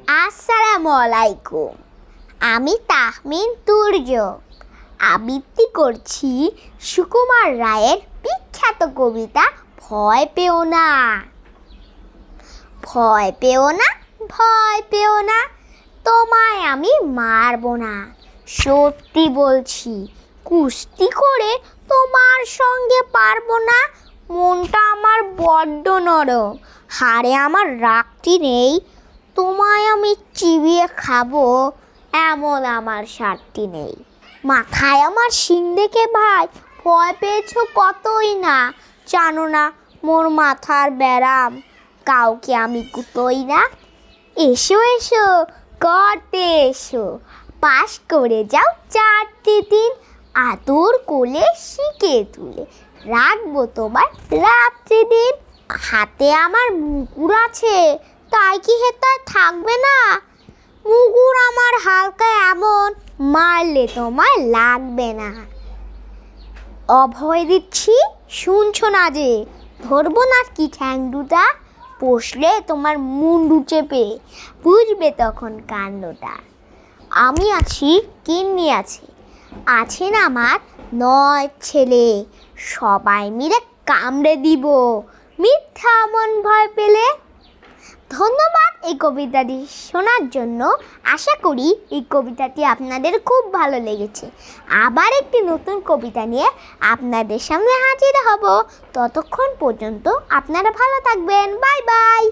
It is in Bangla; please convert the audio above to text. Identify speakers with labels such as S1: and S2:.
S1: আসসালামু আলাইকুম। আমি তাহমিন তুর্য আবৃত্তি করছি সুকুমার রায়ের বিখ্যাত কবিতা ভয় পেও না। ভয় পেও না, ভয় পেও না, তোমায় আমি মারব না। সত্যি বলছি, কুস্তি করে তোমার সঙ্গে পারবো না। মনটা আমার বড্ড নরম, হাড়ে আমার রাগটি নেই। তোমায় আমি চিবিয়ে খাবো, এমন আমার সারটি নেই। মাথায় আমার শিং দেখে ভাই ভয় পেয়েছো কতই না। জানো না মোর মাথার ব্যারাম, কাউকে আমি কুতোই না। এসো এসো করতে এসো, পাশ করে যাও 4টে দিন। আদর কোলে শিখে তুলে রাখবো তোমার রাত্রি দিন। হাতে আমার মুগুর আছে, তাই কি হেতায় থাকবে না? মুগুর আমার হালকা এমন, মারলে তোমায় লাগবে না। অভয় দিচ্ছি শুনছো না যে, ধরবো না কি ঠ্যাং দুটা? বসলে তোমার মুন্ডু চেপে, বুঝবে তখন কাণ্ডটা। আমি আছি, কিন্নি আছে, আছেন আমার 9 ছেলে। সবাই মিলে কামড়ে দিব মিথ্যা মন ভয় পেলে। ধন্যবাদ এই কবিতাটি শোনার জন্য। আশা করি এই কবিতাটি আপনাদের খুব ভালো লেগেছে। আবার একটি নতুন কবিতা নিয়ে আপনাদের সামনে হাজির হব। ততক্ষণ পর্যন্ত আপনারা ভালো থাকবেন। Bye bye.